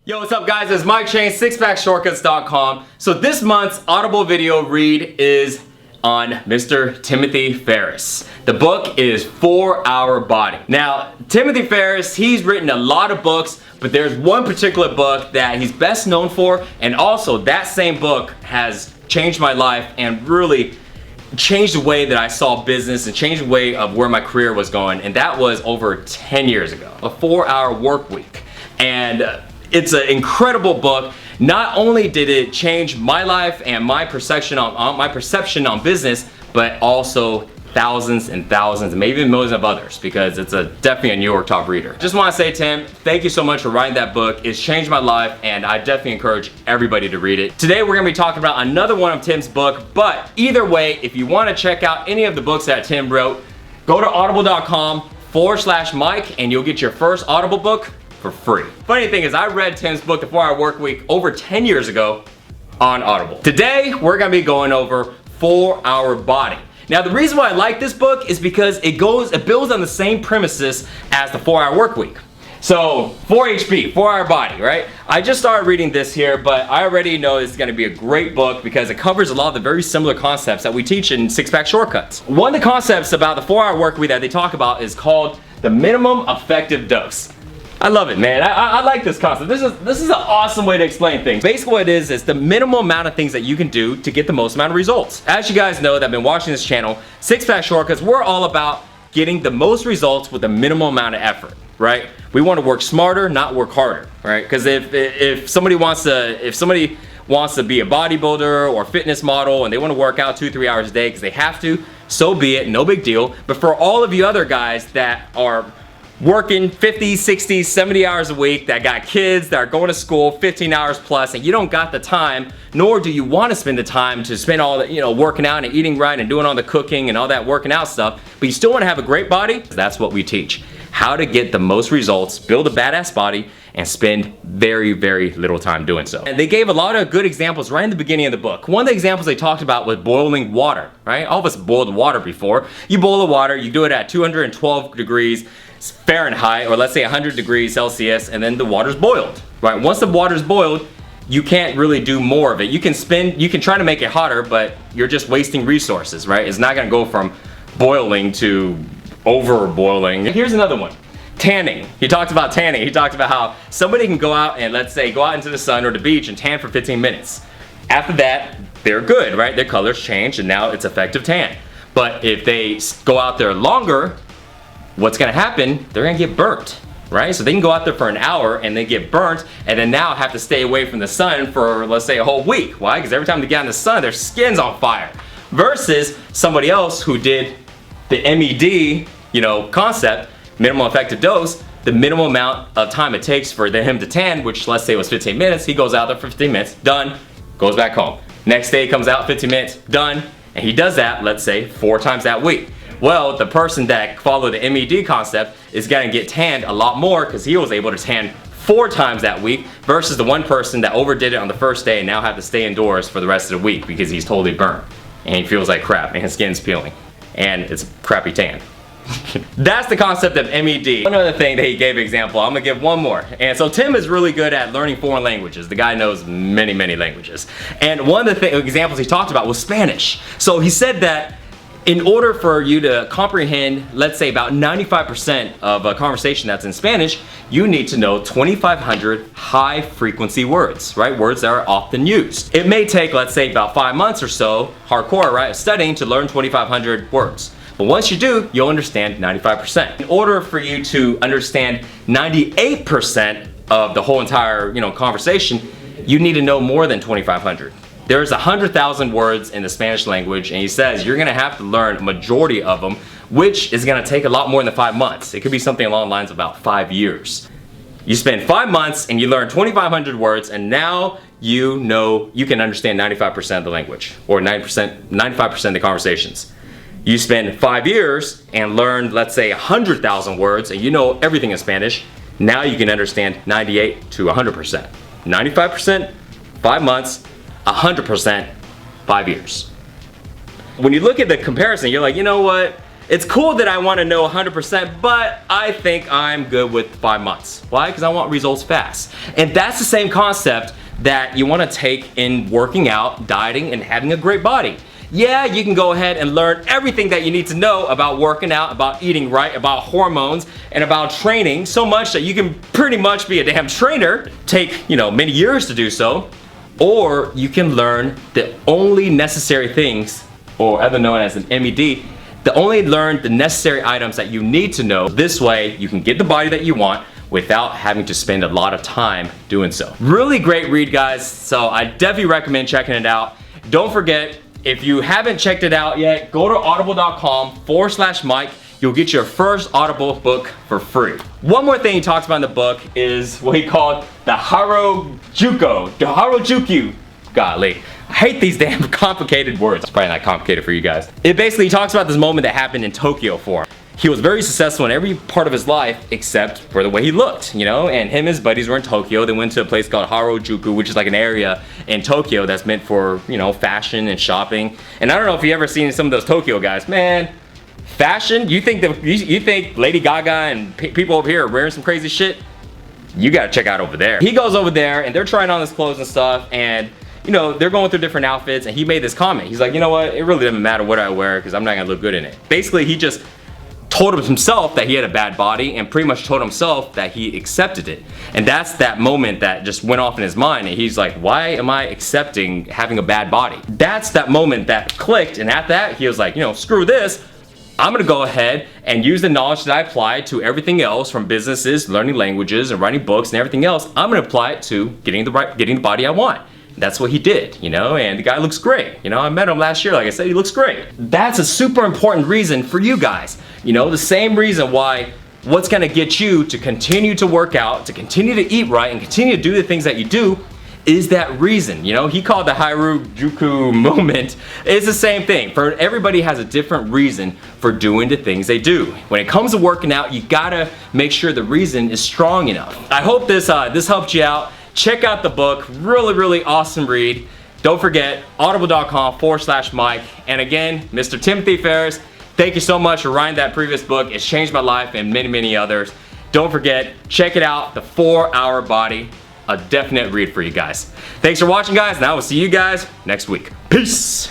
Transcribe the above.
Yo, what's up guys? It's Mike Chang, sixpackshortcuts.com. So this month's Audible video read is on Mr. Timothy Ferris. The book is 4-Hour Body. Now, Timothy Ferris, he's written a lot of books, but there's one particular book that he's best known for, and also that same book has changed my life and really changed the way that I saw business and changed the way of where my career was going, and that was over 10 years ago. A 4-Hour Work Week. And it's an incredible book. Not only did it change my life and my perception on business, but also thousands and thousands, maybe even millions of others, because it's definitely a New York top reader. Just want to say, Tim, thank you so much for writing that book. It's changed my life, and I definitely encourage everybody to read it. Today, we're going to be talking about another one of Tim's book, but either way, if you want to check out any of the books that Tim wrote, go to audible.com/Mike, and you'll get your first Audible book for free. Funny thing is, I read Tim's book, The 4-Hour Work Week, over 10 years ago on Audible. Today, we're gonna be going over 4-Hour Body. Now, the reason why I like this book is because it builds on the same premises as the 4-Hour Work Week. So, 4HP, 4-Hour Body, right? I just started reading this here, but I already know it's gonna be a great book because it covers a lot of the very similar concepts that we teach in Six-Pack Shortcuts. One of the concepts about the 4-Hour Work Week that they talk about is called the minimum effective dose. I love it, man. I like this concept. This is an awesome way to explain things. Basically what it is the minimum amount of things that you can do to get the most amount of results. As you guys know that have been watching this channel, Six-Pack Shortcuts, we're all about getting the most results with the minimum amount of effort, right? We want to work smarter, not work harder, right? Because if somebody wants to be a bodybuilder or fitness model and they want to work out 2-3 hours a day because they have to, so be it, no big deal. But for all of you other guys that are working 50, 60, 70 hours a week, that got kids that are going to school 15 hours plus, and you don't got the time, nor do you want to spend the time to spend all the, working out and eating right and doing all the cooking and all that working out stuff, but you still want to have a great body. That's what we teach. How to get the most results, build a badass body, and spend very, very little time doing so. And they gave a lot of good examples right in the beginning of the book. One of the examples they talked about was boiling water, right? All of us boiled water before. You boil the water, you do it at 212 degrees Fahrenheit, or let's say 100 degrees Celsius, and then the water's boiled, right? Once the water's boiled, you can't really do more of it. You can try to make it hotter, but you're just wasting resources, right? It's not gonna go from boiling to over boiling. Here's another one. Tanning. He talked about tanning. He talked about how somebody can go out and, let's say, go out into the sun or the beach and tan for 15 minutes. After that, they're good, right? Their colors change and now it's effective tan. But if they go out there longer, what's gonna happen? They're gonna get burnt, right? So they can go out there for an hour and they get burnt and then now have to stay away from the sun for, let's say, a whole week. Why? Because every time they get in the sun, their skin's on fire. Versus somebody else who did the MED, concept, minimum effective dose, the minimum amount of time it takes for him to tan, which let's say was 15 minutes, he goes out there for 15 minutes, done, goes back home. Next day comes out, 15 minutes, done, and he does that, let's say, 4 times that week. Well, the person that followed the MED concept is gonna get tanned a lot more because he was able to tan 4 times that week versus the one person that overdid it on the first day and now have to stay indoors for the rest of the week because he's totally burnt and he feels like crap and his skin's peeling and it's a crappy tan. That's the concept of MED. One other thing that he gave an example, I'm gonna give one more. And so Tim is really good at learning foreign languages. The guy knows many, many languages. And one of the examples he talked about was Spanish. So he said that in order for you to comprehend, let's say about 95% of a conversation that's in Spanish, you need to know 2,500 high frequency words, right? Words that are often used. It may take, let's say, about 5 months or so, hardcore, right, of studying to learn 2,500 words. But once you do, you'll understand 95%. In order for you to understand 98% of the whole entire, conversation, you need to know more than 2,500. There's 100,000 words in the Spanish language, and he says you're gonna have to learn a majority of them, which is gonna take a lot more than 5 months. It could be something along the lines of about 5 years. You spend 5 months and you learn 2,500 words, and now you can understand 95% of the language, or 95% of the conversations. You spend 5 years and learn, let's say, 100,000 words, and you know everything in Spanish. Now you can understand 98 to 100%. 95%, 5 months, 100%, 5 years. When you look at the comparison, you're like, you know what? It's cool that I want to know 100%, but I think I'm good with 5 months. Why? Because I want results fast. And that's the same concept that you want to take in working out, dieting, and having a great body. Yeah, you can go ahead and learn everything that you need to know about working out, about eating right, about hormones, and about training so much that you can pretty much be a damn trainer. Take, many years to do so. Or you can learn the only necessary things, or other known as an MED, learn the necessary items that you need to know. This way, you can get the body that you want without having to spend a lot of time doing so. Really great read, guys, so I definitely recommend checking it out. Don't forget, if you haven't checked it out yet, go to audible.com/Mike. You'll get your first Audible book for free. One more thing he talks about in the book is what he called the Harajuku. Golly, I hate these damn complicated words. It's probably not complicated for you guys. It basically talks about this moment that happened in Tokyo for him. He was very successful in every part of his life except for the way he looked, and him and his buddies were in Tokyo. They went to a place called Harajuku, which is like an area in Tokyo that's meant for, fashion and shopping. And I don't know if you ever seen some of those Tokyo guys, man. Fashion? You think Lady Gaga and people over here are wearing some crazy shit? You gotta check out over there. He goes over there and they're trying on his clothes and stuff, and they're going through different outfits, and he made this comment. He's like, you know what? It really doesn't matter what I wear because I'm not gonna look good in it. Basically, he just told himself that he had a bad body and pretty much told himself that he accepted it. And that's that moment that just went off in his mind, and he's like, why am I accepting having a bad body? That's that moment that clicked, and at that, he was like, screw this. I'm gonna go ahead and use the knowledge that I applied to everything else, from businesses, learning languages, and writing books and everything else. I'm gonna apply it to getting the body I want. That's what he did, and the guy looks great. I met him last year, like I said, he looks great. That's a super important reason for you guys. The same reason why what's gonna get you to continue to work out, to continue to eat right, and continue to do the things that you do is that reason. He called the Harajuku moment. It's the same thing. For everybody has a different reason for doing the things they do. When it comes to working out, you gotta make sure the reason is strong enough. I hope this helped you out. Check out the book, really awesome read. Don't forget, audible.com/Mike. And again, Mr. Timothy Ferris, thank you so much for writing that previous book. It's changed my life and many others. Don't forget, check it out, The 4-Hour Body. A definite read for you guys. Thanks for watching, guys, and I will see you guys next week. Peace.